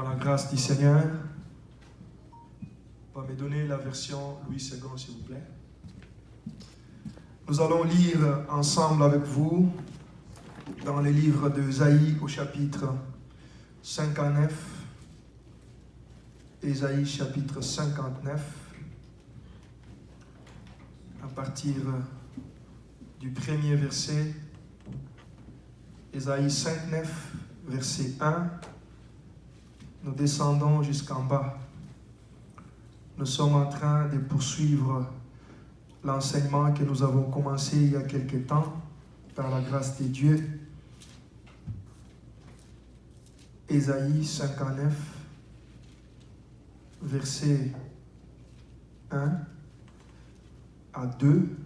Dans la grâce du Seigneur, on va me donner la version Louis II, s'il vous plaît. Nous allons lire ensemble avec vous dans le livre d'Ésaïe au chapitre 59. Ésaïe chapitre 59, à partir du premier verset. Ésaïe 59, verset 1. Nous descendons jusqu'en bas. Nous sommes en train de poursuivre l'enseignement que nous avons commencé il y a quelque temps, par la grâce de Dieu. Ésaïe 59, verset 1 à 2.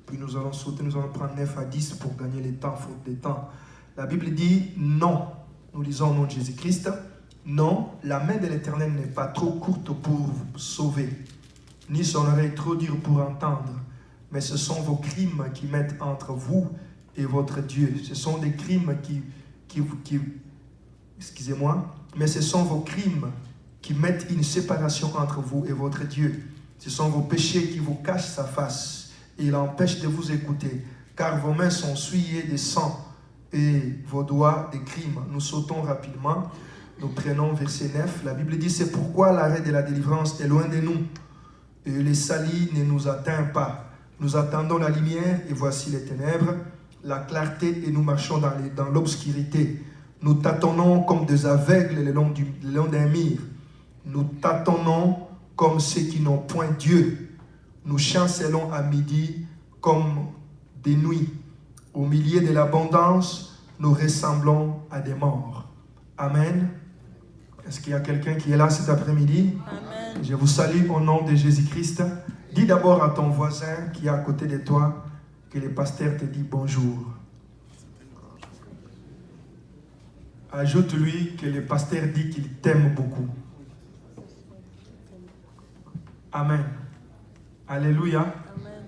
Puis nous allons sauter, nous allons prendre 9 à 10 pour gagner le temps, faute de temps. La Bible dit non. Nous lisons au nom de Jésus-Christ. Non, la main de l'Éternel n'est pas trop courte pour vous sauver, ni son oreille trop dure pour entendre. Mais ce sont vos crimes qui mettent entre vous et votre Dieu. Ce sont des crimes excusez-moi, mais ce sont vos crimes qui mettent une séparation entre vous et votre Dieu. Ce sont vos péchés qui vous cachent sa face et l'empêchent de vous écouter, car vos mains sont souillées de sang et vos doigts de crimes. Nous sautons rapidement. Nous prenons verset 9. La Bible dit, c'est pourquoi l'arrêt de la délivrance est loin de nous et le salut ne nous atteint pas. Nous attendons la lumière et voici les ténèbres, la clarté et nous marchons dans l'obscurité. Nous tâtonnons comme des aveugles le long d'un mur. Nous tâtonnons comme ceux qui n'ont point Dieu. Nous chancelons à midi comme des nuits. Au milieu de l'abondance, nous ressemblons à des morts. Amen. Est-ce qu'il y a quelqu'un qui est là cet après-midi? Amen. Je vous salue au nom de Jésus-Christ. Dis d'abord à ton voisin qui est à côté de toi que le pasteur te dit bonjour. Ajoute-lui que le pasteur dit qu'il t'aime beaucoup. Amen. Alléluia. Amen.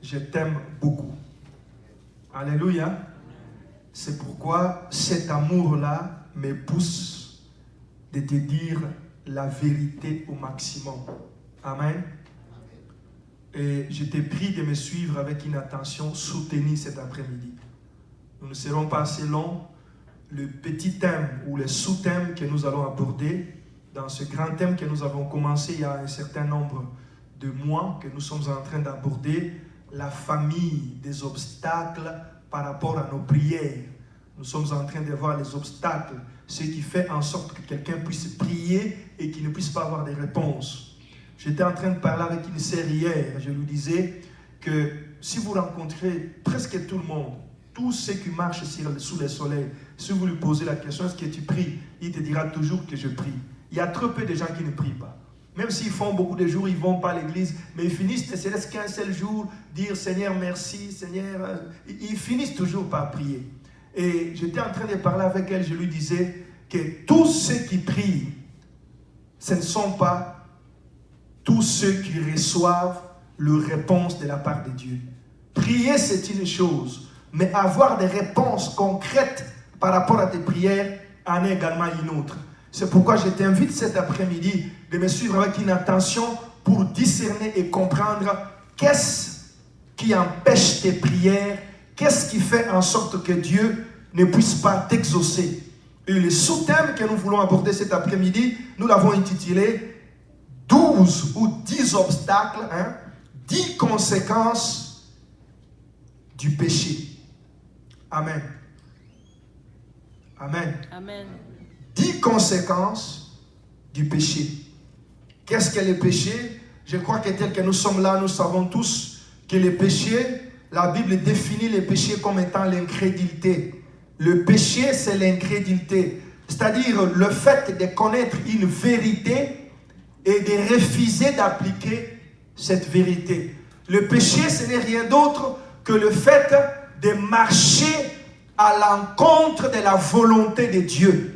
Je t'aime beaucoup. Alléluia. C'est pourquoi cet amour-là me pousse de te dire la vérité au maximum. Amen. Et je te prie de me suivre avec une attention soutenue cet après-midi. Nous ne serons pas assez longs. Le petit thème ou le sous-thème que nous allons aborder dans ce grand thème que nous avons commencé il y a un certain nombre de mois, que nous sommes en train d'aborder, la famille des obstacles par rapport à nos prières. Nous sommes en train de voir les obstacles, ce qui fait en sorte que quelqu'un puisse prier et qu'il ne puisse pas avoir de réponses. J'étais en train de parler avec une sœur hier, je lui disais que si vous rencontrez presque tout le monde, tous ceux qui marchent sous le soleil, si vous lui posez la question, est-ce que tu pries? Il te dira toujours que je prie. Il y a trop peu de gens qui ne prient pas. Même s'ils font beaucoup de jours, ils ne vont pas à l'église, mais ils finissent, ne serait-ce qu'un seul jour, dire Seigneur merci, Seigneur, ils finissent toujours par prier. Et j'étais en train de parler avec elle, je lui disais que tous ceux qui prient, ce ne sont pas tous ceux qui reçoivent leur réponse de la part de Dieu. Prier, c'est une chose, mais avoir des réponses concrètes par rapport à tes prières en est également une autre. C'est pourquoi je t'invite cet après-midi de me suivre avec une attention pour discerner et comprendre qu'est-ce qui empêche tes prières, qu'est-ce qui fait en sorte que Dieu ne puisse pas t'exaucer. Et le sous-thème que nous voulons aborder cet après-midi, nous l'avons intitulé 12 ou 10 obstacles, 10 conséquences du péché. Amen. Amen. Amen. 10 conséquences du péché. Qu'est-ce que le péché? Je crois que tel que nous sommes là, nous savons tous que le péché, la Bible définit le péché comme étant l'incrédulité. Le péché, c'est l'incrédulité. C'est-à-dire le fait de connaître une vérité et de refuser d'appliquer cette vérité. Le péché, ce n'est rien d'autre que le fait de marcher à l'encontre de la volonté de Dieu.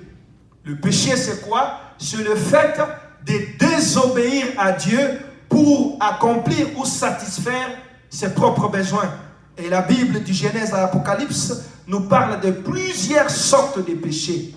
Le péché, c'est quoi? C'est le fait de désobéir à Dieu pour accomplir ou satisfaire ses propres besoins. Et la Bible du Genèse à l'Apocalypse nous parle de plusieurs sortes de péchés.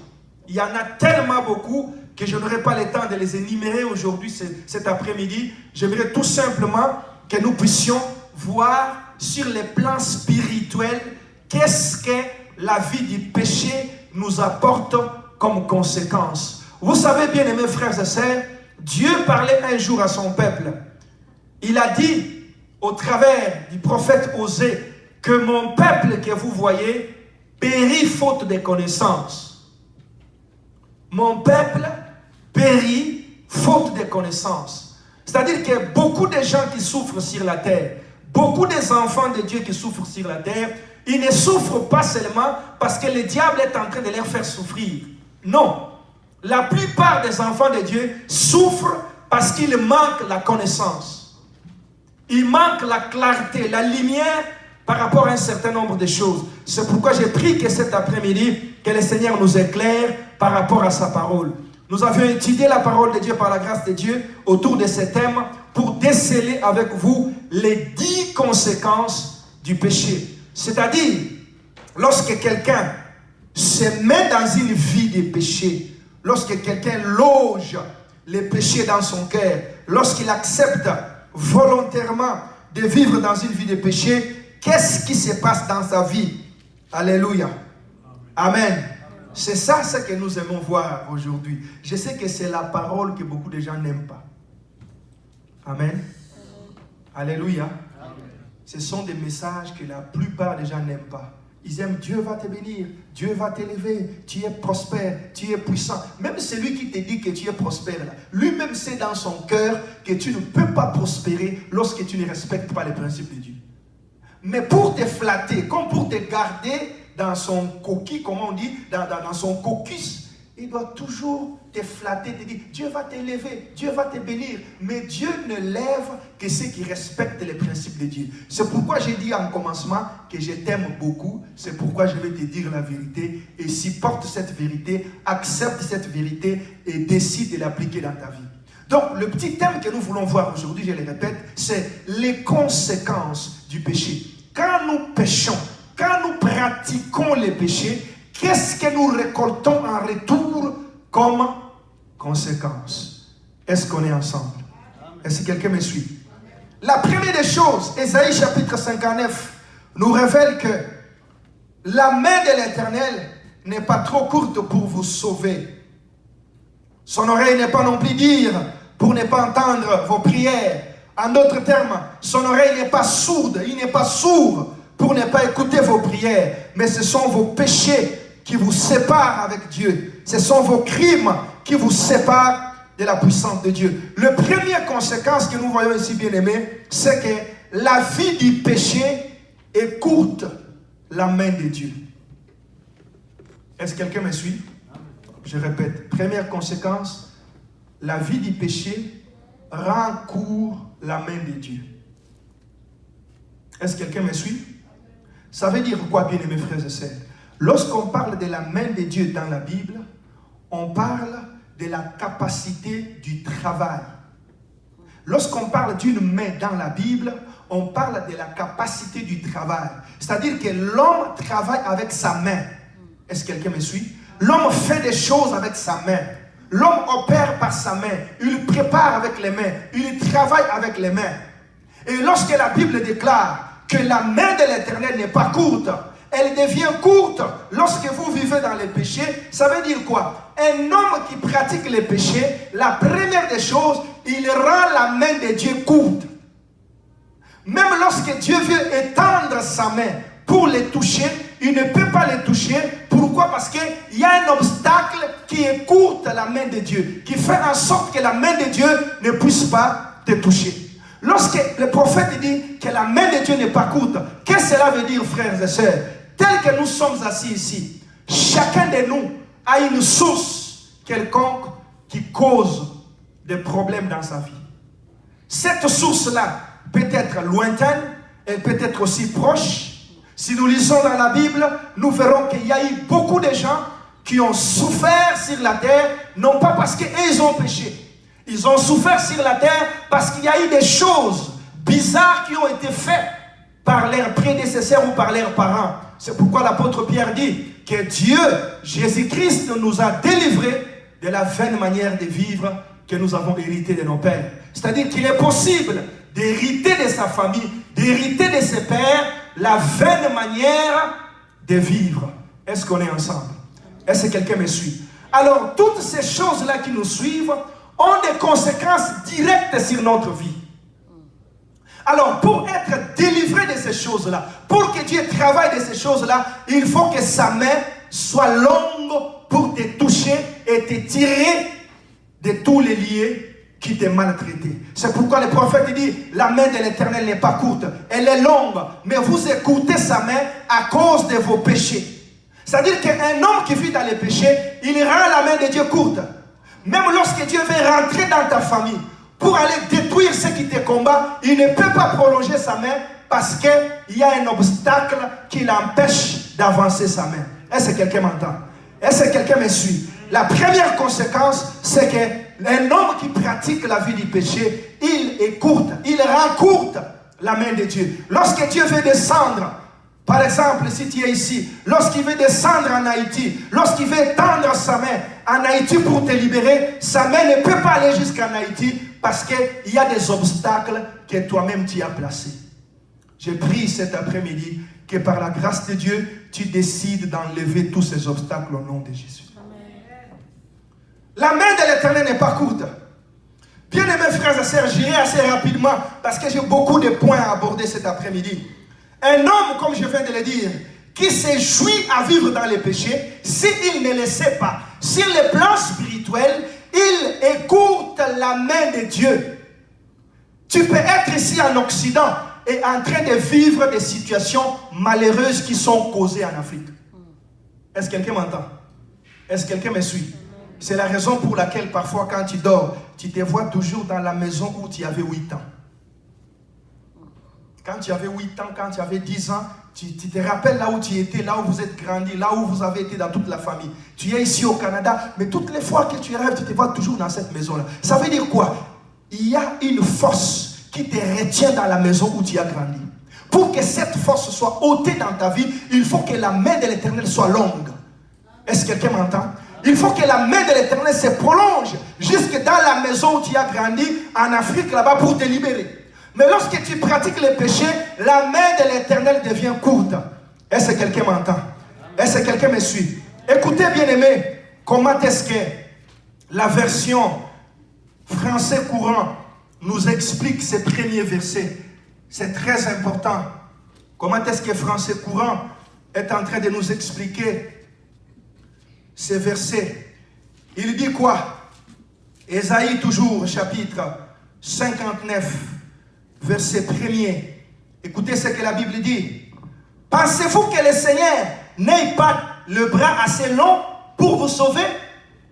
Il y en a tellement beaucoup que je n'aurai pas le temps de les énumérer aujourd'hui, cet après-midi. J'aimerais tout simplement que nous puissions voir sur les plans spirituels qu'est-ce que la vie du péché nous apporte comme conséquence. Vous savez, bien aimés frères et sœurs, Dieu parlait un jour à son peuple. Il a dit au travers du prophète Osée que mon peuple que vous voyez périt faute de connaissances. Mon peuple périt faute de connaissances. C'est-à-dire qu'il y a beaucoup de gens qui souffrent sur la terre, beaucoup des enfants de Dieu qui souffrent sur la terre. Ils ne souffrent pas seulement parce que le diable est en train de leur faire souffrir. Non. La plupart des enfants de Dieu souffrent parce qu'ils manquent la connaissance. Ils manquent la clarté, la lumière par rapport à un certain nombre de choses. C'est pourquoi j'ai pris que cet après-midi, que le Seigneur nous éclaire par rapport à sa parole. Nous avions étudié la parole de Dieu par la grâce de Dieu autour de ce thème pour déceler avec vous les 10 conséquences du péché. C'est-à-dire, lorsque quelqu'un se met dans une vie de péché, lorsque quelqu'un loge les péchés dans son cœur, lorsqu'il accepte volontairement de vivre dans une vie de péché, qu'est-ce qui se passe dans sa vie? Alléluia. Amen. C'est ça ce que nous aimons voir aujourd'hui. Je sais que c'est la parole que beaucoup de gens n'aiment pas. Amen. Alléluia. Ce sont des messages que la plupart des gens n'aiment pas. Ils aiment Dieu va te bénir, Dieu va t'élever, tu es prospère, tu es puissant. Même celui qui te dit que tu es prospère, lui-même sait dans son cœur que tu ne peux pas prospérer lorsque tu ne respectes pas les principes de Dieu. Mais pour te flatter, comme pour te garder dans son coquille, comme on dit, dans son caucus, il doit toujours te flatter, te dire Dieu va t'élever, Dieu va te bénir. Mais Dieu ne lève que ceux qui respectent les principes de Dieu. C'est pourquoi j'ai dit en commencement que je t'aime beaucoup. C'est pourquoi je vais te dire la vérité. Et supporte cette vérité, accepte cette vérité et décide de l'appliquer dans ta vie. Donc le petit thème que nous voulons voir aujourd'hui, je le répète, c'est les conséquences du péché. Quand nous péchons, quand nous pratiquons les péchés, qu'est-ce que nous récoltons en retour comme conséquence? Est-ce qu'on est ensemble? Est-ce que quelqu'un me suit? La première des choses, Ésaïe chapitre 59 nous révèle que la main de l'Éternel n'est pas trop courte pour vous sauver. Son oreille n'est pas non plus dire pour ne pas entendre vos prières. En d'autres termes, son oreille n'est pas sourde, il n'est pas sourd pour ne pas écouter vos prières. Mais ce sont vos péchés qui vous séparent avec Dieu. Ce sont vos crimes qui vous séparent de la puissance de Dieu. La première conséquence que nous voyons ici, bien aimés, c'est que la vie du péché écoute la main de Dieu. Est-ce que quelqu'un me suit? Je répète, première conséquence, la vie du péché rend court la main de Dieu. Est-ce que quelqu'un me suit? Ça veut dire quoi, bien aimés frères et sœurs? Lorsqu'on parle de la main de Dieu dans la Bible, on parle de la capacité du travail. Lorsqu'on parle d'une main dans la Bible, on parle de la capacité du travail. C'est-à-dire que l'homme travaille avec sa main. Est-ce que quelqu'un me suit? L'homme fait des choses avec sa main. L'homme opère par sa main. Il prépare avec les mains. Il travaille avec les mains. Et lorsque la Bible déclare que la main de l'Éternel n'est pas courte, elle devient courte lorsque vous vivez dans les péchés. Ça veut dire quoi? Un homme qui pratique les péchés, la première des choses, il rend la main de Dieu courte. Même lorsque Dieu veut étendre sa main pour les toucher, il ne peut pas les toucher. Pourquoi? Parce qu'il y a un obstacle qui écourte la main de Dieu, qui fait en sorte que la main de Dieu ne puisse pas te toucher. Lorsque le prophète dit que la main de Dieu n'est pas courte, qu'est-ce que cela veut dire, frères et sœurs? Tel que nous sommes assis ici, chacun de nous a une source quelconque qui cause des problèmes dans sa vie. Cette source-là peut être lointaine, elle peut être aussi proche. Si nous lisons dans la Bible, nous verrons qu'il y a eu beaucoup de gens qui ont souffert sur la terre, non pas parce qu'ils ont péché. Ils ont souffert sur la terre parce qu'il y a eu des choses bizarres qui ont été faites par leurs prédécesseurs ou par leurs parents. C'est pourquoi l'apôtre Pierre dit que Dieu, Jésus-Christ, nous a délivrés de la vaine manière de vivre que nous avons hérité de nos pères. C'est-à-dire qu'il est possible d'hériter de sa famille, d'hériter de ses pères, la vaine manière de vivre. Est-ce qu'on est ensemble? Est-ce que quelqu'un me suit? Alors, toutes ces choses-là qui nous suivent ont des conséquences directes sur notre vie. Alors, pour être délivré de ces choses-là, pour que Dieu travaille de ces choses-là, il faut que sa main soit longue pour te toucher et te tirer de tous les liens qui t'ont maltraité. C'est pourquoi le prophète dit, la main de l'Éternel n'est pas courte, elle est longue, mais vous écoutez sa main à cause de vos péchés. C'est-à-dire qu'un homme qui vit dans les péchés, il rend la main de Dieu courte. Même lorsque Dieu veut rentrer dans ta famille, pour aller détruire ce qui te combat, il ne peut pas prolonger sa main parce qu'il y a un obstacle qui l'empêche d'avancer sa main. Est-ce que quelqu'un m'entend? Est-ce que quelqu'un me suit? La première conséquence, c'est qu'un homme qui pratique la vie du péché, il rend courte la main de Dieu. Lorsque Dieu veut descendre, par exemple, si tu es ici, lorsqu'il veut descendre en Haïti, lorsqu'il veut tendre sa main en Haïti pour te libérer, sa main ne peut pas aller jusqu'en Haïti parce qu'il y a des obstacles que toi-même tu as placés. Je prie cet après-midi que par la grâce de Dieu, tu décides d'enlever tous ces obstacles au nom de Jésus. Amen. La main de l'Éternel n'est pas courte. Bien-aimés frères et sœurs, j'irai assez rapidement parce que j'ai beaucoup de points à aborder cet après-midi. Un homme, comme je viens de le dire, qui se jouit à vivre dans les péchés, s'il ne le sait pas, sur le plan spirituel, il écoute la main de Dieu. Tu peux être ici en Occident et en train de vivre des situations malheureuses qui sont causées en Afrique. Est-ce que quelqu'un m'entend? Est-ce que quelqu'un me suit? C'est la raison pour laquelle parfois quand tu dors, tu te vois toujours dans la maison où tu avais 8 ans. Quand tu avais 8 ans, quand tu avais 10 ans, tu te rappelles là où tu étais, là où vous êtes grandi, là où vous avez été dans toute la famille. Tu es ici au Canada, mais toutes les fois que tu rêves, tu te vois toujours dans cette maison-là. Ça veut dire quoi? Il y a une force qui te retient dans la maison où tu as grandi. Pour que cette force soit ôtée dans ta vie, il faut que la main de l'Éternel soit longue. Est-ce que quelqu'un m'entend? Il faut que la main de l'Éternel se prolonge jusque dans la maison où tu as grandi, en Afrique, là-bas, pour te libérer. Mais lorsque tu pratiques les péchés, la main de l'Éternel devient courte. Est-ce que quelqu'un m'entend? Est-ce que quelqu'un me suit? Écoutez, bien-aimés, comment est-ce que la version français courant nous explique ces premiers versets. C'est très important. Comment est-ce que français courant est en train de nous expliquer ces versets? Il dit quoi? Ésaïe toujours, chapitre 59, verset 1er. Écoutez ce que la Bible dit. Pensez-vous que le Seigneur n'ait pas le bras assez long pour vous sauver?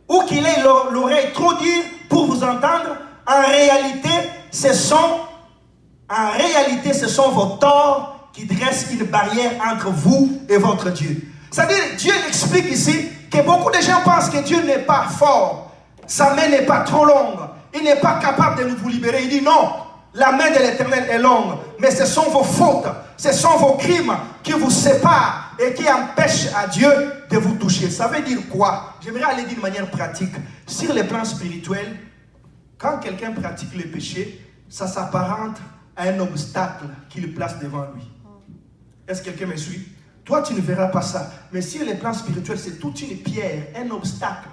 Ou qu'il ait l'oreille trop dure pour vous entendre? En réalité, ce sont vos torts qui dressent une barrière entre vous et votre Dieu. C'est-à-dire, Dieu explique ici que beaucoup de gens pensent que Dieu n'est pas fort. Sa main n'est pas trop longue. Il n'est pas capable de vous libérer. Il dit non, la main de l'Éternel est longue. Mais ce sont vos fautes, ce sont vos crimes qui vous séparent et qui empêchent à Dieu de vous toucher. Ça veut dire quoi? J'aimerais aller dire de manière pratique. Sur le plan spirituel, quand quelqu'un pratique le péché, ça s'apparente à un obstacle qu'il place devant lui. Est-ce que quelqu'un me suit? Toi, tu ne verras pas ça. Mais sur le plan spirituel, c'est toute une pierre, un obstacle.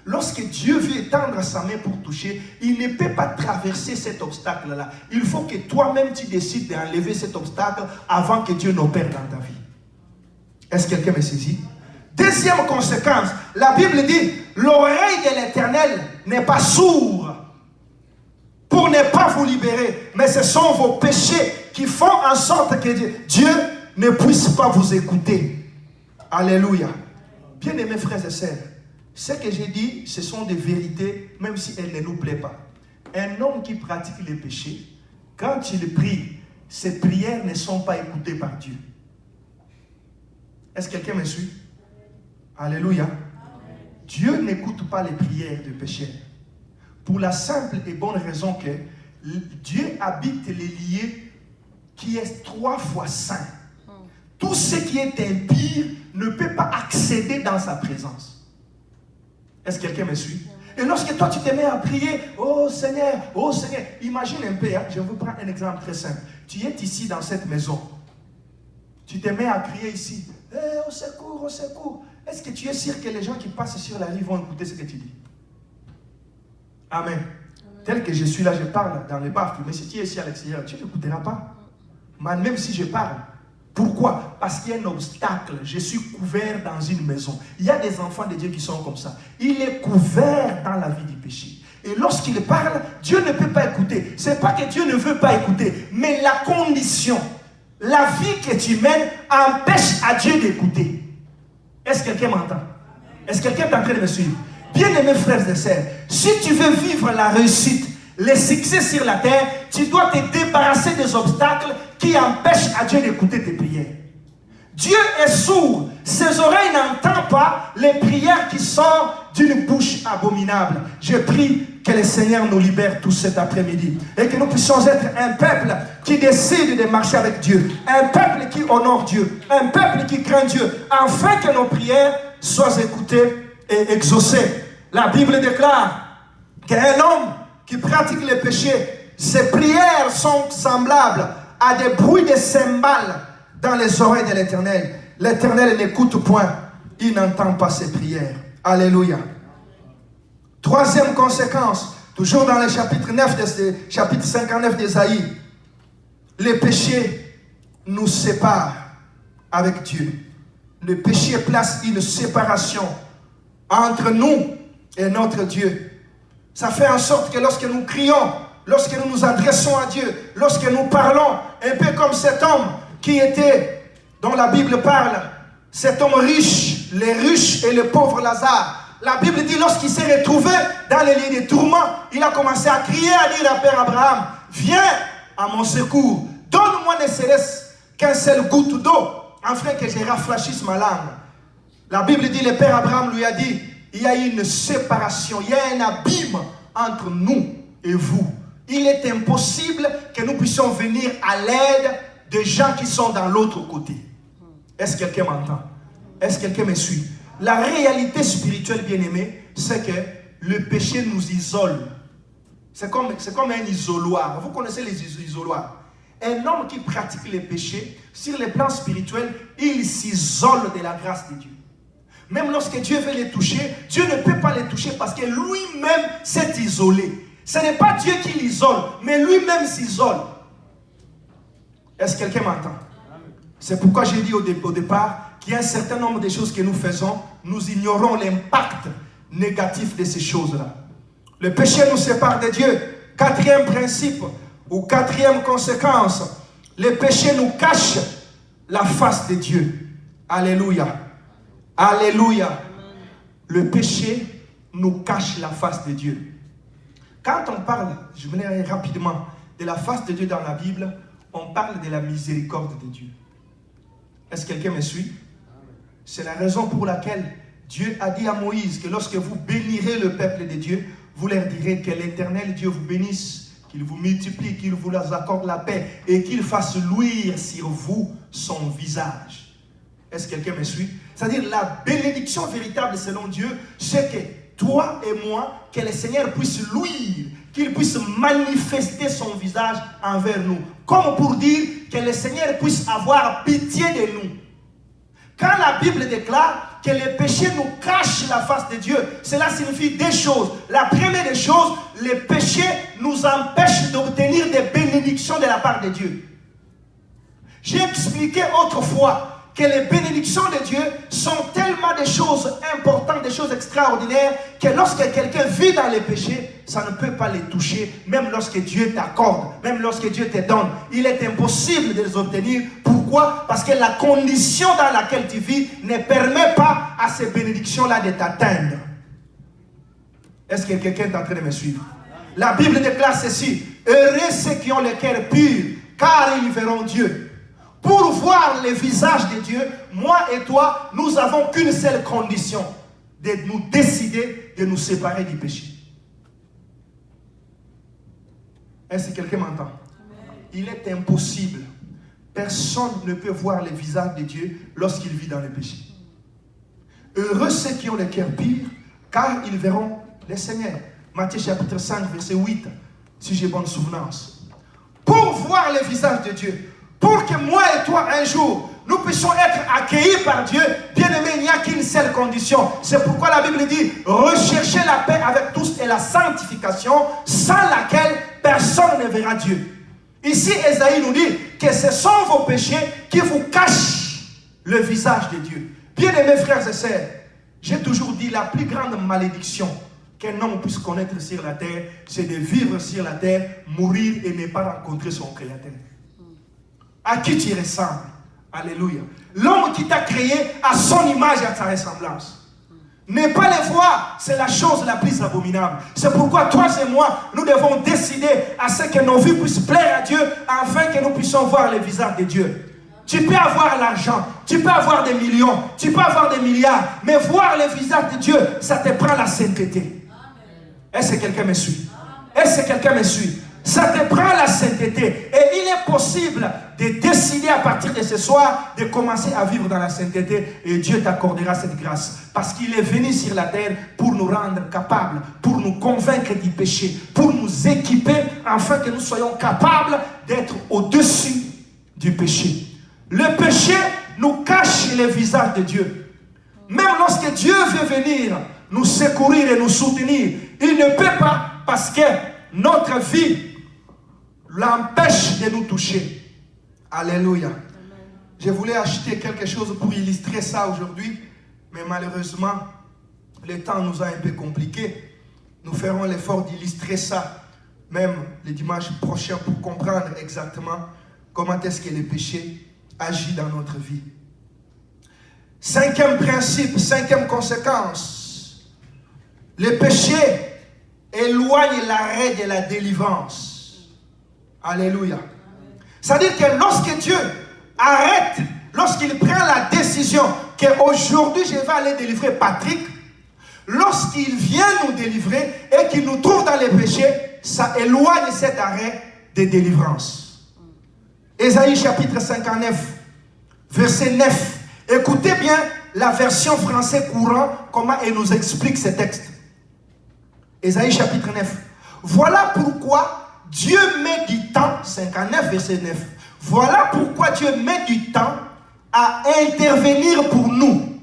Lorsque Dieu veut étendre sa main pour toucher, il ne peut pas traverser cet obstacle-là. Il faut que toi-même, tu décides d'enlever cet obstacle avant que Dieu n'opère dans ta vie. Est-ce que quelqu'un me saisit? Deuxième conséquence, la Bible dit, l'oreille de l'Éternel n'est pas sourde pour ne pas vous libérer, mais ce sont vos péchés qui font en sorte que Dieu ne puisse pas vous écouter. Alléluia. Bien-aimés frères et sœurs, ce que j'ai dit, ce sont des vérités, même si elles ne nous plaisent pas. Un homme qui pratique les péchés, quand il prie, ses prières ne sont pas écoutées par Dieu. Est-ce que quelqu'un me suit? Alléluia. Dieu n'écoute pas les prières des pécheurs. Pour la simple et bonne raison que Dieu habite les lieux qui est 3 fois saint. tout ce qui est impie ne peut pas accéder dans sa présence. Est-ce que quelqu'un me suit? Et lorsque toi tu te mets à prier, oh Seigneur, imagine un peu, hein, je vous prends un exemple très simple. Tu es ici dans cette maison, tu te mets à crier ici, au secours, au secours. Est-ce que tu es sûr que les gens qui passent sur la rue vont écouter ce que tu dis? Amen. Tel que je suis là, je parle dans les bars, mais si tu es ici à l'extérieur, tu n'écouteras pas. Même si je parle. Pourquoi? Parce qu'il y a un obstacle. Je suis couvert dans une maison. Il y a des enfants de Dieu qui sont comme ça. Il est couvert dans la vie du péché. Et lorsqu'il parle, Dieu ne peut pas écouter. Ce n'est pas que Dieu ne veut pas écouter, mais la condition, la vie que tu mènes empêche à Dieu d'écouter. Est-ce que quelqu'un m'entend? Est-ce que quelqu'un est en train de me suivre? Bien-aimés frères et sœurs, si tu veux vivre la réussite, le succès sur la terre, tu dois te débarrasser des obstacles qui empêchent à Dieu d'écouter tes prières. Dieu est sourd, ses oreilles n'entendent pas les prières qui sortent d'une bouche abominable. Je prie que le Seigneur nous libère tous cet après-midi et que nous puissions être un peuple qui décide de marcher avec Dieu, un peuple qui honore Dieu, un peuple qui craint Dieu, afin que nos prières soient écoutées et exaucées. La Bible déclare qu'un homme qui pratique le péché, ses prières sont semblables à des bruits de cymbales dans les oreilles de l'Éternel. L'Éternel n'écoute point, il n'entend pas ses prières. Alléluia. Troisième conséquence, toujours dans le chapitre 9, chapitre 59 d'Ésaïe, le péché nous sépare avec Dieu. Le péché place une séparation entre nous et notre Dieu. Ça fait en sorte que lorsque nous crions, lorsque nous nous adressons à Dieu, lorsque nous parlons, un peu comme cet homme qui était, dont la Bible parle, cet homme riche, les riches et le pauvre Lazare. La Bible dit, lorsqu'il s'est retrouvé dans les lieux de tourment, il a commencé à crier, à dire à Père Abraham, viens à mon secours, donne-moi ne serait-ce qu'un seul goutte d'eau, afin que je rafraîchisse ma langue. La Bible dit, le Père Abraham lui a dit, il y a une séparation, il y a un abîme entre nous et vous. Il est impossible que nous puissions venir à l'aide des gens qui sont dans l'autre côté. Est-ce que quelqu'un m'entend? Est-ce que quelqu'un me suit? La réalité spirituelle, bien-aimée, c'est que le péché nous isole. C'est comme un isoloir. Vous connaissez les isoloirs. Un homme qui pratique le péché, sur le plan spirituel, il s'isole de la grâce de Dieu. Même lorsque Dieu veut les toucher, Dieu ne peut pas les toucher parce que lui-même s'est isolé. Ce n'est pas Dieu qui l'isole, mais lui-même s'isole. Est-ce que quelqu'un m'entend? C'est pourquoi j'ai dit au départ qu'il y a un certain nombre de choses que nous faisons, nous ignorons l'impact négatif de ces choses-là. Le péché nous sépare de Dieu. Quatrième principe ou quatrième conséquence, le péché nous cache la face de Dieu. Alléluia. Alléluia. Le péché nous cache la face de Dieu. Quand on parle, je vais rapidement, de la face de Dieu dans la Bible, on parle de la miséricorde de Dieu. Est-ce que quelqu'un me suit? C'est la raison pour laquelle Dieu a dit à Moïse que lorsque vous bénirez le peuple de Dieu, vous leur direz que l'Éternel Dieu vous bénisse, qu'il vous multiplie, qu'il vous accorde la paix et qu'il fasse luire sur vous son visage. Est-ce que quelqu'un me suit? C'est-à-dire la bénédiction véritable selon Dieu, c'est que toi et moi, que le Seigneur puisse luire, qu'il puisse manifester son visage envers nous. Comme pour dire que le Seigneur puisse avoir pitié de nous. Quand la Bible déclare que le péché nous cache la face de Dieu, cela signifie deux choses. La première des choses, le péché nous empêche d'obtenir des bénédictions de la part de Dieu. J'ai expliqué autrefois que les bénédictions de Dieu sont tellement des choses importantes, des choses extraordinaires, que lorsque quelqu'un vit dans les péchés, ça ne peut pas les toucher, même lorsque Dieu t'accorde, même lorsque Dieu te donne. Il est impossible de les obtenir. Pourquoi? Parce que la condition dans laquelle tu vis ne permet pas à ces bénédictions-là de t'atteindre. Est-ce que quelqu'un est en train de me suivre? La Bible déclare ceci: heureux ceux qui ont le cœur pur, car ils verront Dieu. Pour voir le visage de Dieu, moi et toi, nous n'avons qu'une seule condition, de nous décider de nous séparer du péché. Est-ce que quelqu'un m'entend? Il est impossible personne ne peut voir le visage de Dieu lorsqu'il vit dans le péché. Heureux ceux qui ont le cœur pur, car ils verront le Seigneur. Matthieu chapitre 5, verset 8, si j'ai bonne souvenance. Pour voir le visage de Dieu, pour que moi et toi, un jour, nous puissions être accueillis par Dieu, bien aimé, il n'y a qu'une seule condition. C'est pourquoi la Bible dit, recherchez la paix avec tous et la sanctification, sans laquelle personne ne verra Dieu. Ici, Ésaïe nous dit que ce sont vos péchés qui vous cachent le visage de Dieu. Bien aimés frères et sœurs, j'ai toujours dit la plus grande malédiction qu'un homme puisse connaître sur la terre, c'est de vivre sur la terre, mourir et ne pas rencontrer son Créateur. À qui tu ressembles? Alléluia. L'homme qui t'a créé à son image et à sa ressemblance. Ne pas les voir, c'est la chose la plus abominable. C'est pourquoi toi et moi, nous devons décider à ce que nos vies puissent plaire à Dieu, afin que nous puissions voir le visage de Dieu. Tu peux avoir l'argent, tu peux avoir des millions, tu peux avoir des milliards, mais voir le visage de Dieu, ça te prend la sainteté. Est-ce que quelqu'un me suit? Est-ce que quelqu'un me suit? Ça te prend la sainteté. Et il est possible de décider à partir de ce soir de commencer à vivre dans la sainteté. Et Dieu t'accordera cette grâce. Parce qu'il est venu sur la terre pour nous rendre capables, pour nous convaincre du péché, pour nous équiper afin que nous soyons capables d'être au-dessus du péché. Le péché nous cache le visage de Dieu. Même lorsque Dieu veut venir nous secourir et nous soutenir, il ne peut pas parce que notre vie l'empêche de nous toucher. Alléluia. Amen. Je voulais acheter quelque chose pour illustrer ça aujourd'hui, mais malheureusement, le temps nous a un peu compliqué. Nous ferons l'effort d'illustrer ça, même le dimanche prochain, pour comprendre exactement comment est-ce que le péché agit dans notre vie. Cinquième principe, cinquième conséquence. Le péché éloigne l'arrêt de la délivrance. Alléluia. C'est-à-dire que lorsque Dieu arrête, lorsqu'il prend la décision qu'aujourd'hui je vais aller délivrer Patrick, lorsqu'il vient nous délivrer et qu'il nous trouve dans les péchés, ça éloigne cet arrêt de délivrance. Ésaïe chapitre 59, verset 9. Écoutez bien la version français courant, comment elle nous explique ce texte. Ésaïe chapitre 9. Voilà pourquoi Dieu met du temps, 59 verset 9. Voilà pourquoi Dieu met du temps à intervenir pour nous.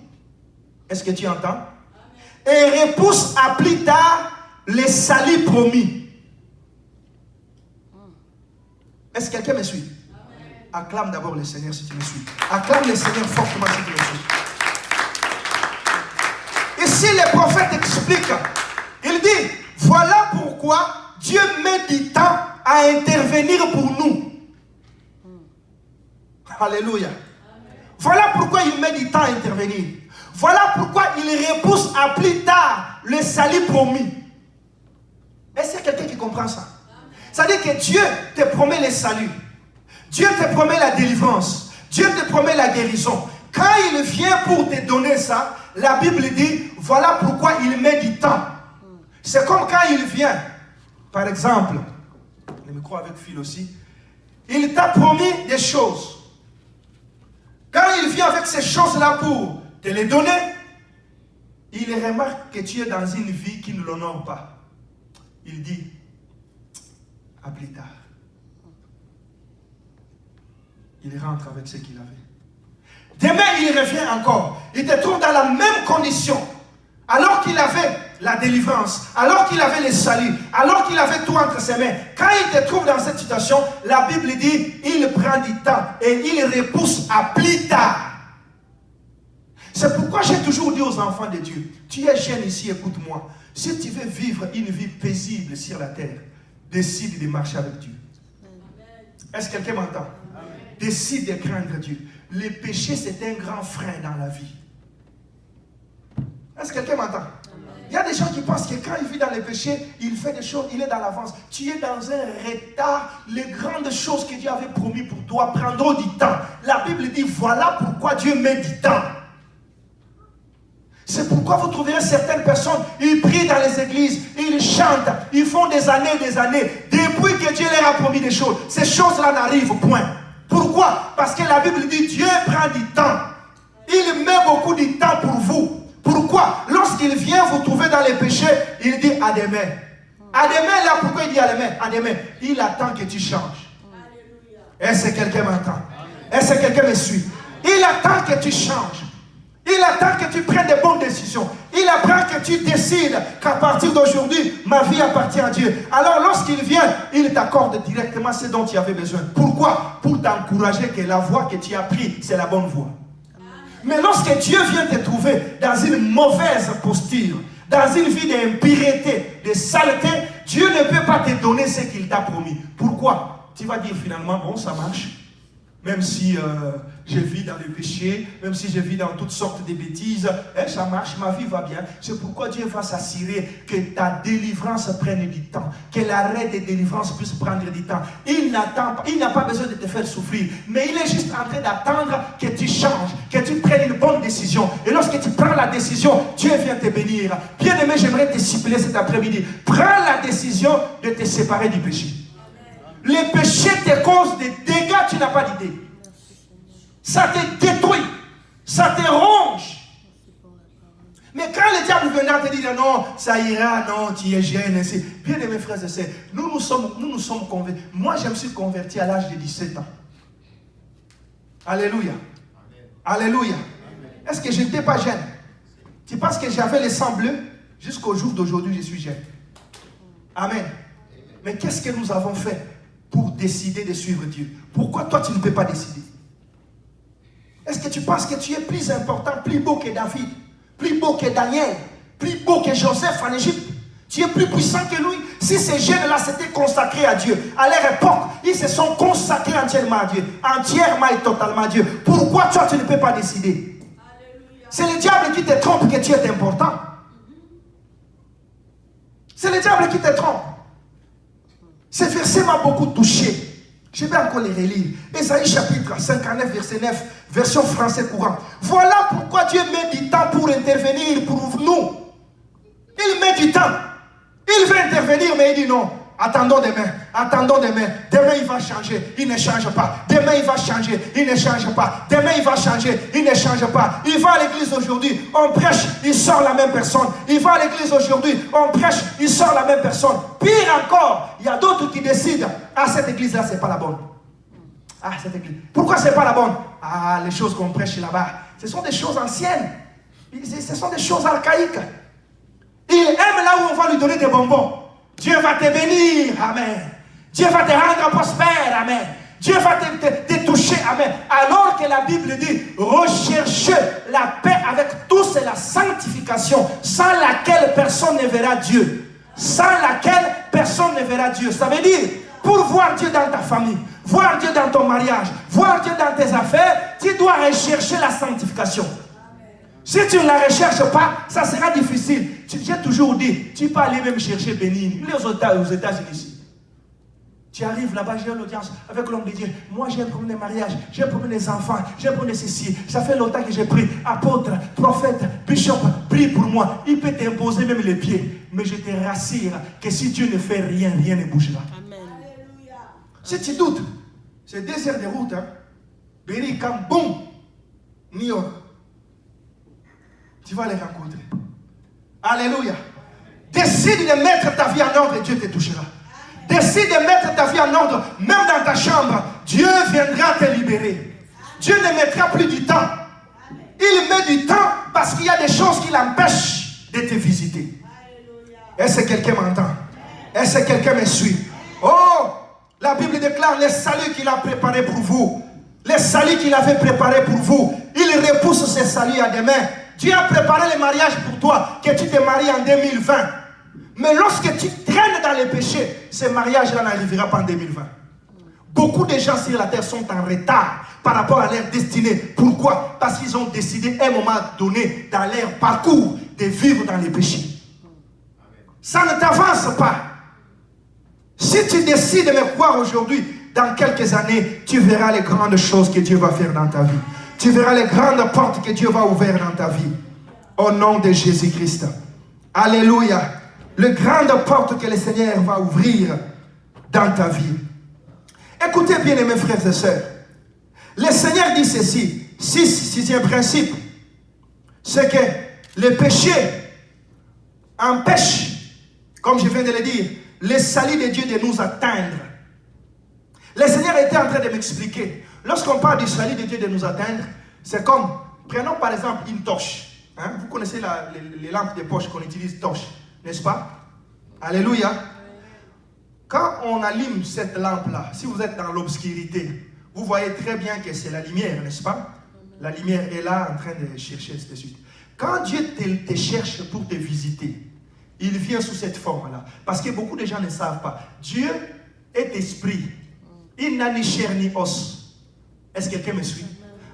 Est-ce que tu entends? Et repousse à plus tard les saluts promis. Est-ce que quelqu'un me suit? Acclame d'abord le Seigneur si tu me suis. Acclame le Seigneur fortement si tu me suis. Ici, le prophète explique. Il dit, voilà pourquoi Dieu met du temps à intervenir pour nous. Alléluia. Voilà pourquoi il met du temps à intervenir. Voilà pourquoi il repousse à plus tard le salut promis. Est-ce qu'il y a quelqu'un qui comprend ça? C'est-à-dire que Dieu te promet le salut. Dieu te promet la délivrance. Dieu te promet la guérison. Quand il vient pour te donner ça, la Bible dit, voilà pourquoi il met du temps. C'est comme quand il vient, par exemple, le micro avec fil aussi, il t'a promis des choses. Quand il vient avec ces choses-là pour te les donner, il remarque que tu es dans une vie qui ne l'honore pas. Il dit, à plus tard. Il rentre avec ce qu'il avait. Demain, il revient encore. Il te trouve dans la même condition. Alors qu'il avait la délivrance, alors qu'il avait le salut, alors qu'il avait tout entre ses mains. Quand il te trouve dans cette situation, la Bible dit, il prend du temps et il repousse à plus tard. C'est pourquoi j'ai toujours dit aux enfants de Dieu, tu es jeune ici, écoute-moi. Si tu veux vivre une vie paisible sur la terre, décide de marcher avec Dieu. Est-ce que quelqu'un m'entend? Décide de craindre Dieu. Le péché, c'est un grand frein dans la vie. Est-ce que quelqu'un m'entend? Il y a des gens qui pensent que quand il vit dans le péché, il fait des choses, il est dans l'avance. Tu es dans un retard. Les grandes choses que Dieu avait promis pour toi prendront du temps. La Bible dit, voilà pourquoi Dieu met du temps. C'est pourquoi vous trouverez certaines personnes, ils prient dans les églises, ils chantent, ils font des années, depuis que Dieu leur a promis des choses. Ces choses-là n'arrivent point. Pourquoi? Parce que la Bible dit Dieu prend du temps. Il met beaucoup de temps pour vous. Pourquoi? Lorsqu'il vient vous trouver dans les péchés, il dit à demain. À demain, là, pourquoi il dit à demain? À demain, il attend que tu changes. Est-ce que quelqu'un m'entend? Est-ce que quelqu'un me suit? Il attend que tu changes. Il attend que tu prennes des bonnes décisions. Il attend que tu décides qu'à partir d'aujourd'hui, ma vie appartient à Dieu. Alors lorsqu'il vient, il t'accorde directement ce dont tu avais besoin. Pourquoi? Pour t'encourager que la voie que tu as prise, c'est la bonne voie. Mais lorsque Dieu vient te trouver dans une mauvaise posture, dans une vie d'impureté, de saleté, Dieu ne peut pas te donner ce qu'il t'a promis. Pourquoi? Tu vas dire finalement, bon, ça marche. Même si je vis dans le péché, même si je vis dans toutes sortes de bêtises, ça marche, ma vie va bien. C'est pourquoi Dieu va s'assurer que ta délivrance prenne du temps, que l'arrêt de délivrance puisse prendre du temps. Il n'a pas besoin de te faire souffrir, mais il est juste en train d'attendre que tu changes, que tu prennes une bonne décision. Et lorsque tu prends la décision, Dieu vient te bénir. Bien aimé, j'aimerais te cibler cet après-midi. Prends la décision de te séparer du péché. Les péchés te causent des dégâts, tu n'as pas d'idée. Ça te détruit, ça te ronge. Mais quand le diable viendra te dire non, ça ira, non, tu es jeune. Bien aimés frères et sœurs, nous sommes convertis. Moi, je me suis converti à l'âge de 17 ans. Alléluia. Alléluia. Est-ce que je n'étais pas jeune? Tu penses que j'avais le sang bleu? Jusqu'au jour d'aujourd'hui, je suis jeune. Amen. Mais qu'est-ce que nous avons fait pour décider de suivre Dieu? Pourquoi toi tu ne peux pas décider? Est-ce que tu penses que tu es plus important, plus beau que David, plus beau que Daniel, plus beau que Joseph en Égypte? Tu es plus puissant que lui? Si ces jeunes-là s'étaient consacrés à Dieu, à leur époque, ils se sont consacrés entièrement à Dieu, entièrement et totalement à Dieu. Pourquoi toi tu ne peux pas décider? C'est le diable qui te trompe que tu es important. C'est le diable qui te trompe. Ce verset m'a beaucoup touché. Je vais encore les relire. Ésaïe chapitre 59, verset 9, version français courant. Voilà pourquoi Dieu met du temps pour intervenir pour nous. Il met du temps. Il veut intervenir, mais il dit non. Attendons demain. Attendons demain. Demain, il va changer. Il ne change pas. Demain, il va changer. Il ne change pas. Demain, il va changer. Il ne change pas. Il va à l'église aujourd'hui. On prêche. Il sort la même personne. Il va à l'église aujourd'hui. On prêche. Il sort la même personne. Pire encore, il y a d'autres qui décident. Ah, cette église-là, c'est pas la bonne. Ah, cette église. Pourquoi c'est pas la bonne? Ah, les choses qu'on prêche là-bas, ce sont des choses anciennes. Ce sont des choses archaïques. Il aime là où on va lui donner des bonbons. Dieu va te bénir, amen. Dieu va te rendre prospère, amen. Dieu va te toucher, amen. Alors que la Bible dit, recherchez la paix avec tous et la sanctification, sans laquelle personne ne verra Dieu. Sans laquelle personne ne verra Dieu. Ça veut dire, pour voir Dieu dans ta famille, voir Dieu dans ton mariage, voir Dieu dans tes affaires, tu dois rechercher la sanctification. Si tu ne la recherches pas, ça sera difficile. J'ai toujours dit, tu peux aller même chercher Bénin, aux États-Unis ici. Tu arrives là-bas, j'ai une audience avec l'homme de Dieu. Moi, j'ai un problème de mariage, j'ai un problème des enfants, j'ai un problème de ceci. Ça fait longtemps que j'ai pris. Apôtre, prophète, bishop, prie pour moi. Il peut t'imposer même les pieds. Mais je te rassure que si Dieu ne fait rien, rien ne bougera. Amen. Si tu doutes, c'est 2 heures de route. Béni, comme boum, New York. Tu vas les rencontrer. Alléluia. Décide de mettre ta vie en ordre et Dieu te touchera. Décide de mettre ta vie en ordre, même dans ta chambre. Dieu viendra te libérer. Dieu ne mettra plus du temps. Il met du temps parce qu'il y a des choses qui l'empêchent de te visiter. Est-ce que quelqu'un m'entend? Est-ce que quelqu'un me suit? Oh, la Bible déclare le salut qu'il a préparé pour vous. Le salut qu'il avait préparé pour vous. Il repousse ce salut à demain. Dieu a préparé le mariage pour toi, que tu te maries en 2020. Mais lorsque tu traînes dans les péchés, ce mariage-là n'arrivera pas en 2020. Beaucoup de gens sur la terre sont en retard par rapport à leur destinée. Pourquoi? Parce qu'ils ont décidé à un moment donné dans leur parcours de vivre dans les péchés. Ça ne t'avance pas. Si tu décides de me croire aujourd'hui, dans quelques années, tu verras les grandes choses que Dieu va faire dans ta vie. Tu verras les grandes portes que Dieu va ouvrir dans ta vie. Au nom de Jésus-Christ. Alléluia. Les grandes portes que le Seigneur va ouvrir dans ta vie. Écoutez bien, mes frères et sœurs. Le Seigneur dit ceci, sixième principe, c'est que le péché empêche, comme je viens de le dire, le salut de Dieu de nous atteindre. Le Seigneur était en train de m'expliquer. Lorsqu'on parle du salut de Dieu de nous atteindre, c'est comme, prenons par exemple une torche. Hein? Vous connaissez les lampes de poche qu'on utilise, torche, n'est-ce pas? Alléluia. Quand on allume cette lampe-là, si vous êtes dans l'obscurité, vous voyez très bien que c'est la lumière, n'est-ce pas? La lumière est là en train de chercher, ainsi de suite. Quand Dieu te cherche pour te visiter, il vient sous cette forme-là. Parce que beaucoup de gens ne savent pas. Dieu est esprit. Il n'a ni chair ni os. Est-ce que quelqu'un me suit?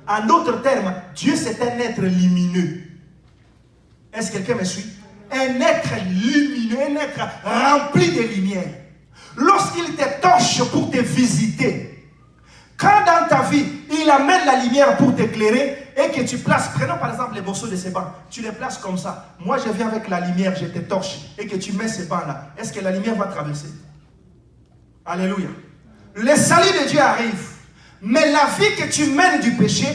En d'autres termes, Dieu c'est un être lumineux. Est-ce que quelqu'un me suit? Un être lumineux, un être rempli de lumière. Lorsqu'il te torche pour te visiter, quand dans ta vie, il amène la lumière pour t'éclairer et que tu places, prenons par exemple les morceaux de ces bancs, tu les places comme ça. Moi je viens avec la lumière, je te torche et que tu mets ces bancs là. Est-ce que la lumière va traverser? Alléluia. Le salut de Dieu arrive, mais la vie que tu mènes du péché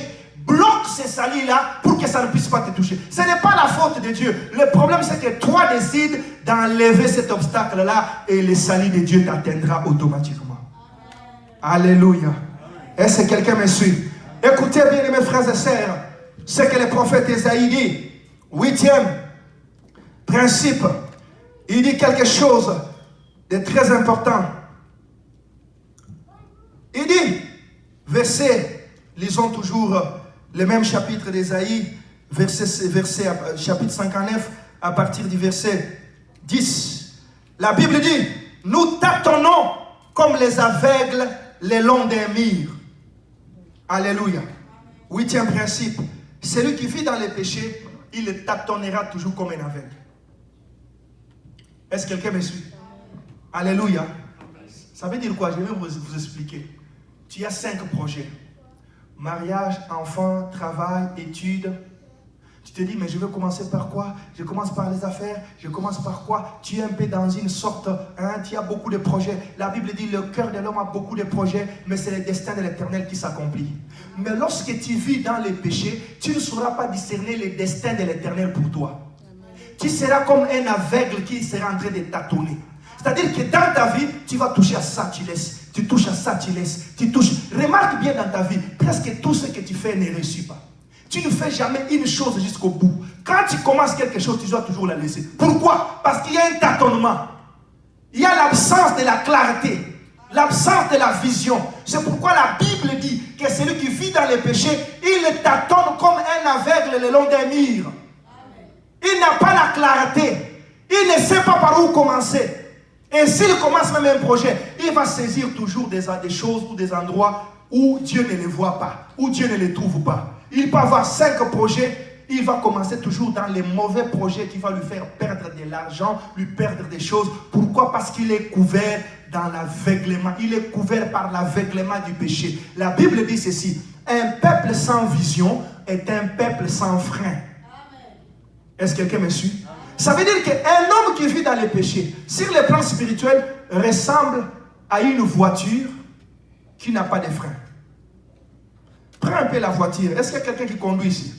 bloque ce salut-là pour que ça ne puisse pas te toucher. Ce n'est pas la faute de Dieu. Le problème, c'est que toi décides d'enlever cet obstacle-là et le salut de Dieu t'atteindra automatiquement. Alléluia. Est-ce que quelqu'un me suit? Écoutez bien, mes frères et sœurs, ce que le prophète Ésaïe dit. 8e principe. Il dit quelque chose de très important. Il dit, lisons toujours le même chapitre d'Ésaïe, chapitre 59, à partir du verset 10. La Bible dit, nous tâtonnons comme les aveugles le long des murs. Alléluia. 8e principe, celui qui vit dans les péchés, il le tâtonnera toujours comme un aveugle. Est-ce que quelqu'un me suit? Alléluia. Ça veut dire quoi? Je vais vous expliquer. Tu as 5 projets. Mariage, enfant, travail, études. Tu te dis, mais je vais commencer par quoi? Je commence par les affaires, je commence par quoi? Tu es un peu dans une sorte, tu as beaucoup de projets. La Bible dit, le cœur de l'homme a beaucoup de projets, mais c'est le destin de l'Éternel qui s'accomplit. Mais lorsque tu vis dans les péchés, tu ne sauras pas discerner le destin de l'Éternel pour toi. Tu seras comme un aveugle qui sera en train de tâtonner. C'est-à-dire que dans ta vie, tu vas toucher à ça, tu laisses. Tu touches à ça, tu laisses. Tu touches. Remarque bien dans ta vie, presque tout ce que tu fais ne réussit pas. Tu ne fais jamais une chose jusqu'au bout. Quand tu commences quelque chose, tu dois toujours la laisser. Pourquoi? Parce qu'il y a un tâtonnement. Il y a l'absence de la clarté, l'absence de la vision. C'est pourquoi la Bible dit que celui qui vit dans les péchés, il tâtonne comme un aveugle le long des murs. Il n'a pas la clarté. Il ne sait pas par où commencer. Et s'il commence même un projet, il va saisir toujours des choses ou des endroits où Dieu ne les voit pas, où Dieu ne les trouve pas. Il peut avoir 5 projets, il va commencer toujours dans les mauvais projets qui vont lui faire perdre de l'argent, lui perdre des choses. Pourquoi? Parce qu'il est couvert dans l'aveuglement. Il est couvert par l'aveuglement du péché. La Bible dit ceci, un peuple sans vision est un peuple sans frein. Est-ce que quelqu'un me suit? Ça veut dire qu'un homme qui vit dans les péchés, sur le plan spirituel, ressemble à une voiture qui n'a pas de frein. Prends un peu la voiture. Est-ce qu'il y a quelqu'un qui conduit ici?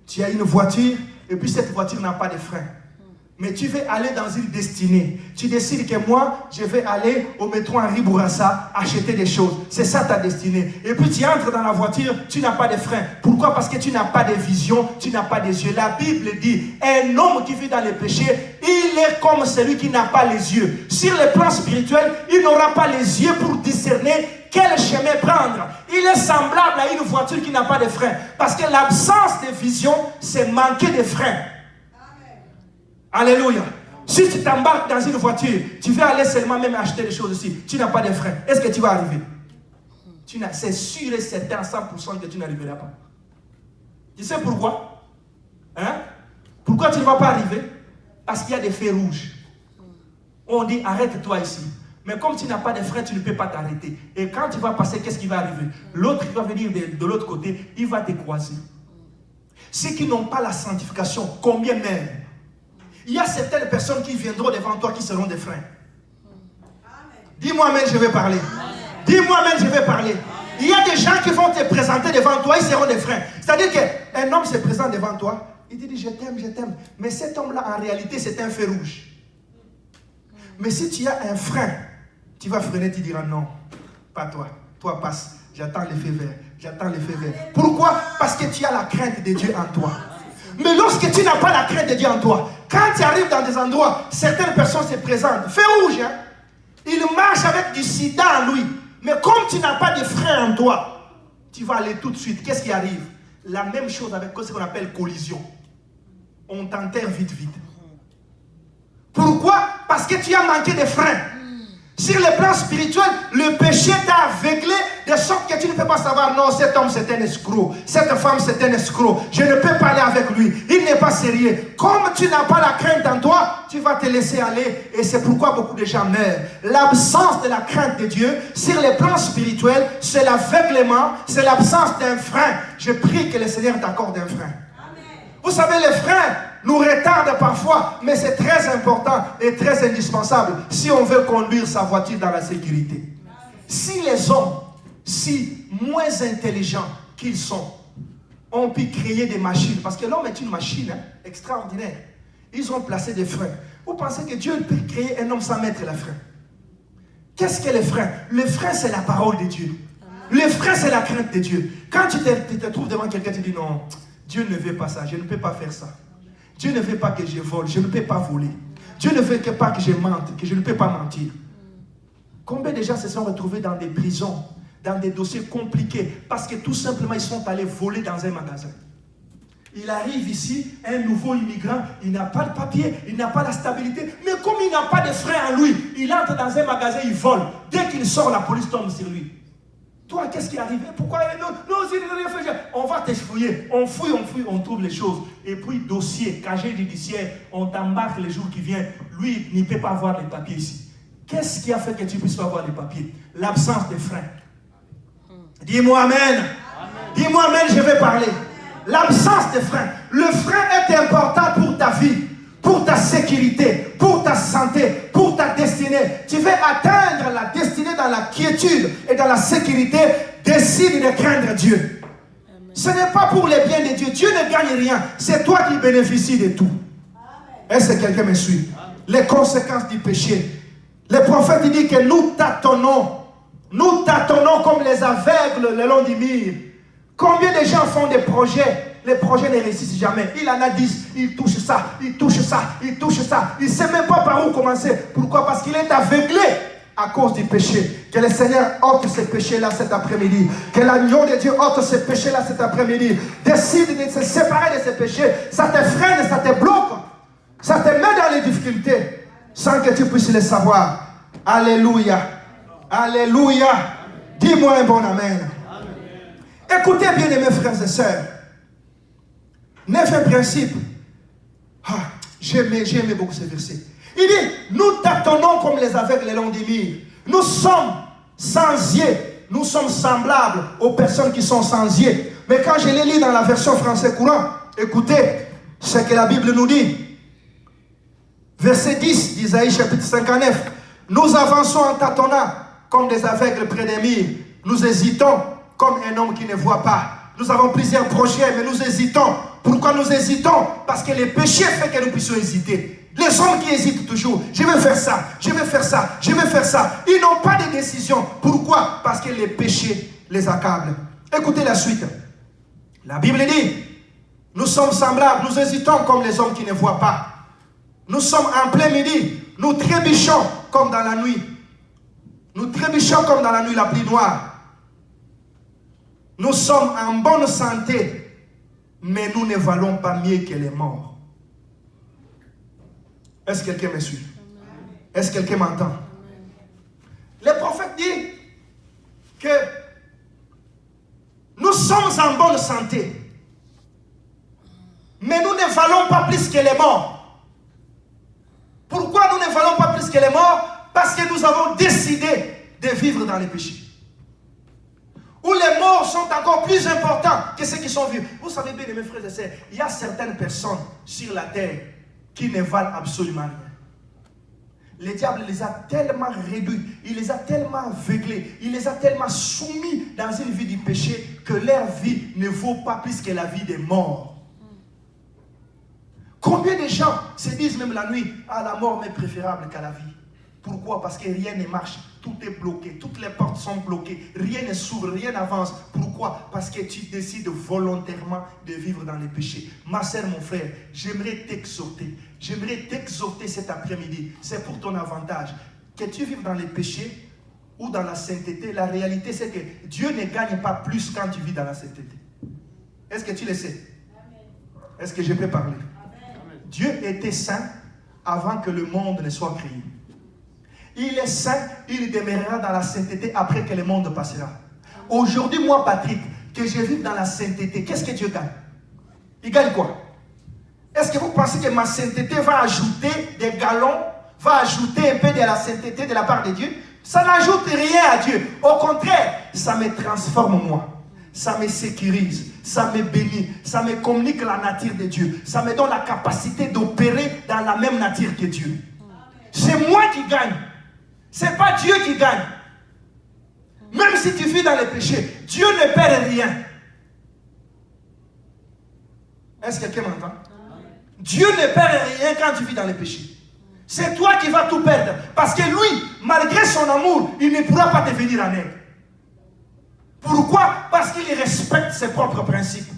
Tu as une voiture et puis cette voiture n'a pas de frein. Mais tu veux aller dans une destinée. Tu décides que moi, je vais aller au métro Henri Bourassa acheter des choses. C'est ça ta destinée. Et puis tu entres dans la voiture, tu n'as pas de frein. Pourquoi? Parce que tu n'as pas de vision, tu n'as pas des yeux. La Bible dit, un homme qui vit dans les péchés, il est comme celui qui n'a pas les yeux. Sur le plan spirituel, il n'aura pas les yeux pour discerner quel chemin prendre. Il est semblable à une voiture qui n'a pas de frein. Parce que l'absence de vision, c'est manquer de frein. Alléluia. Si tu t'embarques dans une voiture, tu veux aller seulement même acheter des choses ici, tu n'as pas de frein. Est-ce que tu vas arriver? C'est sûr et certain à 100% que tu n'arriveras pas. Tu sais pourquoi? Pourquoi tu ne vas pas arriver? Parce qu'il y a des feux rouges. On dit arrête-toi ici. Mais comme tu n'as pas de frein, tu ne peux pas t'arrêter. Et quand tu vas passer, qu'est-ce qui va arriver? L'autre qui va venir de l'autre côté, il va te croiser. Ceux qui n'ont pas la sanctification, combien même? Il y a certaines personnes qui viendront devant toi qui seront des freins. Dis-moi, mais je vais parler. Dis-moi, mais je vais parler. Il y a des gens qui vont te présenter devant toi, ils seront des frères. C'est-à-dire qu'un homme se présente devant toi, il te dit je t'aime, je t'aime. Mais cet homme-là, en réalité, c'est un feu rouge. Mais si tu as un frein, tu vas freiner, tu diras non, pas toi. Toi passe, j'attends les feux verts, j'attends les feux verts. Pourquoi? Parce que tu as la crainte de Dieu en toi. Mais lorsque tu n'as pas la crainte de Dieu en toi, quand tu arrives dans des endroits, certaines personnes se présentent, feu rouge, hein? Il marche avec du sida en lui. Mais comme tu n'as pas de frein en toi, tu vas aller tout de suite. Qu'est-ce qui arrive? La même chose avec ce qu'on appelle collision. On t'enterre vite, vite. Pourquoi? Parce que tu as manqué de frein. Sur le plan spirituel, le péché t'a aveuglé de sorte que tu ne peux pas savoir, non, cet homme c'est un escroc, cette femme c'est un escroc, je ne peux pas aller avec lui, il n'est pas sérieux. Comme tu n'as pas la crainte en toi, tu vas te laisser aller et c'est pourquoi beaucoup de gens meurent. L'absence de la crainte de Dieu, sur le plan spirituel, c'est l'aveuglement, c'est l'absence d'un frein. Je prie que le Seigneur t'accorde un frein. Amen. Vous savez, les freins nous retardent parfois, mais c'est très important et très indispensable si on veut conduire sa voiture dans la sécurité. Si les hommes, si moins intelligents qu'ils sont, ont pu créer des machines, parce que l'homme est une machine extraordinaire, ils ont placé des freins. Vous pensez que Dieu peut créer un homme sans mettre les freins? Qu'est-ce que les freins? Le frein, c'est la parole de Dieu. Le frein, c'est la crainte de Dieu. Quand tu te trouves devant quelqu'un, tu dis non, Dieu ne veut pas ça, je ne peux pas faire ça. Dieu ne veut pas que je vole, je ne peux pas voler. Dieu ne veut pas que je mente, que je ne peux pas mentir. Combien de gens se sont retrouvés dans des prisons, dans des dossiers compliqués, parce que tout simplement ils sont allés voler dans un magasin. Il arrive ici, un nouveau immigrant, il n'a pas de papier, il n'a pas la stabilité, mais comme il n'a pas de frein en lui, il entre dans un magasin, il vole. Dès qu'il sort, la police tombe sur lui. Toi, qu'est-ce qui est arrivé? Pourquoi? Non, on va te fouiller. On fouille, on trouve les choses. Et puis, dossier, casier judiciaire, on t'embarque les jours qui viennent. Lui, il ne peut pas avoir les papiers ici. Qu'est-ce qui a fait que tu puisses pas avoir les papiers? L'absence de frein. Dis-moi amen. Amen. Dis-moi amen, je vais parler. L'absence de frein. Le frein est important pour ta vie, pour ta sécurité, pour ta santé, pour ta destinée. Tu veux atteindre la destinée dans la quiétude et dans la sécurité, décide de craindre Dieu. Amen. Ce n'est pas pour les biens de Dieu. Dieu ne gagne rien. C'est toi qui bénéficies de tout. Est-ce que quelqu'un me suit? Amen. Les conséquences du péché. Le prophète dit que nous tâtonnons comme les aveugles le long du mur. Combien de gens font des projets? Les projets ne réussissent jamais. Il en a 10, il touche ça, il touche ça, il touche ça. Il ne sait même pas par où commencer. Pourquoi? Parce qu'il est aveuglé à cause du péché. Que le Seigneur ôte ces péchés-là cet après-midi. Que l'agneau de Dieu ôte ces péchés-là cet après-midi. Décide de se séparer de ces péchés. Ça te freine, ça te bloque. Ça te met dans les difficultés sans que tu puisses le savoir. Alléluia. Alléluia. Dis-moi un bon amen. Écoutez bien, mes frères et sœurs. 9e principe. J'aimais beaucoup ce verset. Il dit, nous tâtonnons comme les aveugles le long des murs. Nous sommes sans yeux. Nous sommes semblables aux personnes qui sont sans yeux. Mais quand je les lis dans la version français courant, écoutez ce que la Bible nous dit. Verset 10 d'Isaïe chapitre 59. Nous avançons en tâtonnant comme des aveugles près des murs. Nous hésitons comme un homme qui ne voit pas. Nous avons plusieurs projets, mais nous hésitons. Pourquoi nous hésitons? Parce que le péché fait que nous puissions hésiter. Les hommes qui hésitent toujours, je vais faire ça, je vais faire ça, je vais faire ça. Ils n'ont pas de décision. Pourquoi? Parce que le péché les accable. Écoutez la suite. La Bible dit, nous sommes semblables, nous hésitons comme les hommes qui ne voient pas. Nous sommes en plein midi, nous trébuchons comme dans la nuit. Nous trébuchons comme dans la nuit la plus noire. Nous sommes en bonne santé, mais nous ne valons pas mieux que les morts. Est-ce que quelqu'un me suit? Est-ce que quelqu'un m'entend? Le prophète dit que nous sommes en bonne santé, mais nous ne valons pas plus que les morts. Pourquoi nous ne valons pas plus que les morts? Parce que nous avons décidé de vivre dans les péchés. Où les morts sont encore plus importants que ceux qui sont vivants. Vous savez bien, mes frères et sœurs, il y a certaines personnes sur la terre qui ne valent absolument rien. Le diable les a tellement réduits, il les a tellement aveuglés, il les a tellement soumis dans une vie du péché que leur vie ne vaut pas plus que la vie des morts. Combien de gens se disent même la nuit, ah, la mort m'est préférable qu'à la vie. Pourquoi? Parce que rien ne marche, tout est bloqué, toutes les portes sont bloquées, rien ne s'ouvre, rien n'avance. Pourquoi? Parce que tu décides volontairement de vivre dans les péchés. Ma sœur, mon frère, j'aimerais t'exhorter cet après-midi. C'est pour ton avantage. Que tu vives dans les péchés ou dans la sainteté, la réalité c'est que Dieu ne gagne pas plus quand tu vis dans la sainteté. Est-ce que tu le sais? Est-ce que je peux parler? Amen. Dieu était saint avant que le monde ne soit créé. Il est saint, il demeurera dans la sainteté après que le monde passera. Aujourd'hui, moi, Patrick, que je vive dans la sainteté, qu'est-ce que Dieu gagne? Il gagne quoi? Est-ce que vous pensez que ma sainteté va ajouter des galons, va ajouter un peu de la sainteté de la part de Dieu? Ça n'ajoute rien à Dieu. Au contraire, ça me transforme moi. Ça me sécurise, ça me bénit, ça me communique la nature de Dieu. Ça me donne la capacité d'opérer dans la même nature que Dieu. C'est moi qui gagne. Ce n'est pas Dieu qui gagne. Même si tu vis dans les péchés, Dieu ne perd rien. Est-ce que quelqu'un m'entend? Dieu ne perd rien quand tu vis dans les péchés. C'est toi qui vas tout perdre. Parce que lui, malgré son amour, il ne pourra pas te venir en aide. Pourquoi? Parce qu'il respecte ses propres principes.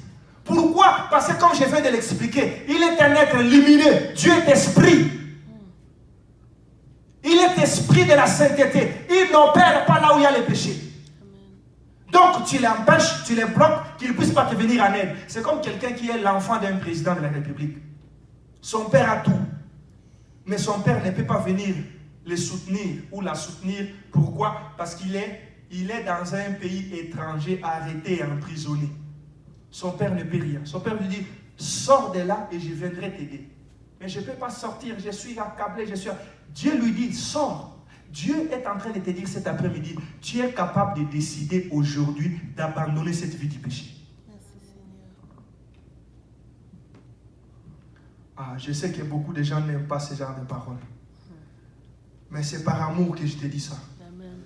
Pourquoi? Parce que comme je viens de l'expliquer, il est un être lumineux. Dieu est esprit. Il est esprit de la sainteté. Il n'opère pas là où il y a les péchés. Donc tu l'empêches, tu les bloques, qu'il ne puisse pas te venir en aide. C'est comme quelqu'un qui est l'enfant d'un président de la République. Son père a tout. Mais son père ne peut pas venir le soutenir ou la soutenir. Pourquoi? Parce qu'il est dans un pays étranger, arrêté et emprisonné. Son père ne peut rien. Son père lui dit, sors de là et je viendrai t'aider. Mais je ne peux pas sortir, je suis accablé, Dieu lui dit, sors. Dieu est en train de te dire cet après-midi, tu es capable de décider aujourd'hui d'abandonner cette vie du péché. Merci Seigneur. Ah, je sais que beaucoup de gens n'aiment pas ce genre de paroles. Mais c'est par amour que je te dis ça. Amen.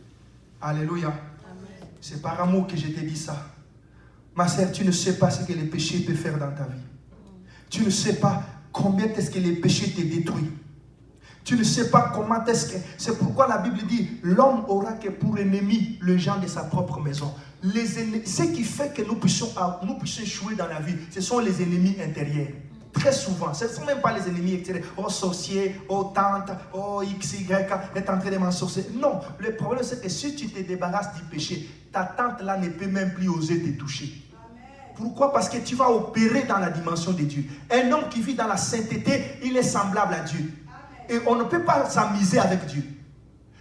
Alléluia. Amen. C'est par amour que je te dis ça. Ma sœur, tu ne sais pas ce que le péché peut faire dans ta vie. Tu ne sais pas combien est-ce que le péché te détruit. Tu ne sais pas comment est-ce que... C'est pourquoi la Bible dit, l'homme aura que pour ennemi le gens de sa propre maison. Ce qui fait que nous puissions échouer dans la vie, ce sont les ennemis intérieurs. Très souvent, ce ne sont même pas les ennemis extérieurs. Oh sorcier, oh tante, oh XY, est en train de m'ensorceler. Non, le problème c'est que si tu te débarrasses du péché, ta tante là ne peut même plus oser te toucher. Pourquoi? Parce que tu vas opérer dans la dimension de Dieu. Un homme qui vit dans la sainteté, il est semblable à Dieu. Et on ne peut pas s'amuser avec Dieu.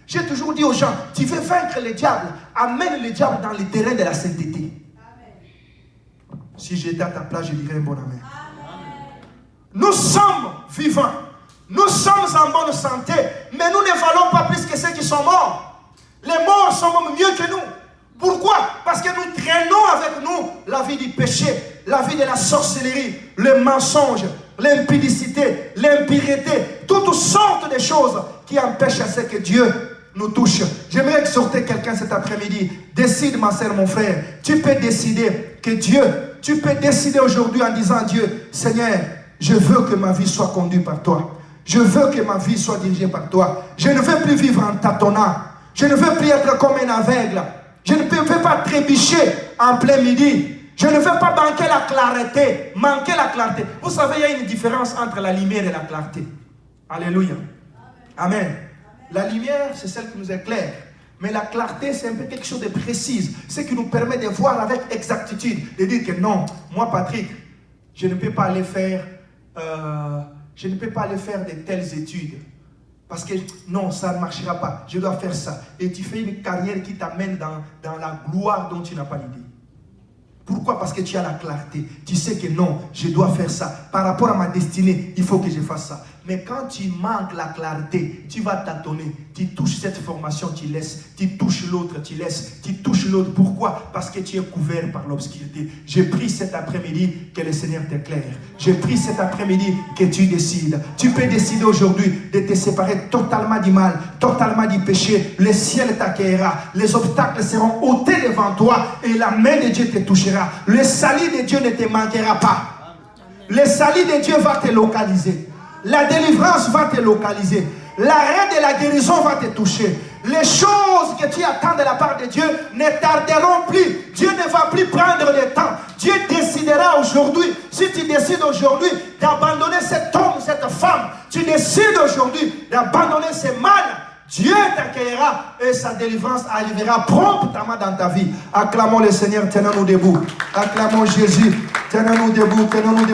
J'ai toujours dit aux gens, tu veux vaincre le diable, amène le diable dans le terrain de la sainteté. Amen. Si j'étais à ta place, je dirais un bon amen. Nous sommes vivants, nous sommes en bonne santé, mais nous ne valons pas plus que ceux qui sont morts. Les morts sont même mieux que nous. Pourquoi? Parce que nous traînons avec nous la vie du péché, la vie de la sorcellerie, le mensonge, l'impudicité, l'impureté, toutes sortes de choses qui empêchent à ce que Dieu nous touche. J'aimerais exhorter quelqu'un cet après-midi. Décide, ma sœur, mon frère. Tu peux décider que Dieu, tu peux décider aujourd'hui en disant à Dieu, Seigneur, je veux que ma vie soit conduite par toi. Je veux que ma vie soit dirigée par toi. Je ne veux plus vivre en tâtonnant. Je ne veux plus être comme un aveugle. Je ne veux pas trébucher en plein midi. Je ne veux pas manquer la clarté. Manquer la clarté. Vous savez, il y a une différence entre la lumière et la clarté. Alléluia. Amen. Amen. La lumière, c'est celle qui nous éclaire. Mais la clarté, c'est un peu quelque chose de précis. Ce qui nous permet de voir avec exactitude. De dire que non, moi Patrick, je ne peux pas aller faire de telles études. Parce que non, ça ne marchera pas. Je dois faire ça. Et tu fais une carrière qui t'amène dans la gloire dont tu n'as pas l'idée. Pourquoi? Parce que tu as la clarté. Tu sais que non, je dois faire ça. Par rapport à ma destinée, il faut que je fasse ça. Mais quand tu manques la clarté, tu vas tâtonner. Tu touches cette formation, tu laisses. Tu touches l'autre, tu laisses. Tu touches l'autre. Pourquoi? Parce que tu es couvert par l'obscurité. J'ai pris cet après-midi que le Seigneur t'éclaire. J'ai pris cet après-midi que tu décides. Tu peux décider aujourd'hui de te séparer totalement du mal, totalement du péché. Le ciel t'accueillera. Les obstacles seront ôtés devant toi et la main de Dieu te touchera. Le salut de Dieu ne te manquera pas. Le salut de Dieu va te localiser. La délivrance va te localiser. L'arrêt de la guérison va te toucher. Les choses que tu attends de la part de Dieu ne tarderont plus. Dieu ne va plus prendre le temps. Dieu décidera aujourd'hui. Si tu décides aujourd'hui d'abandonner cet homme, cette femme, tu décides aujourd'hui d'abandonner ce mal, Dieu t'accueillera et sa délivrance arrivera promptement dans ta vie. Acclamons le Seigneur, tenons-nous debout. Acclamons Jésus, tenons-nous debout, tenons-nous debout.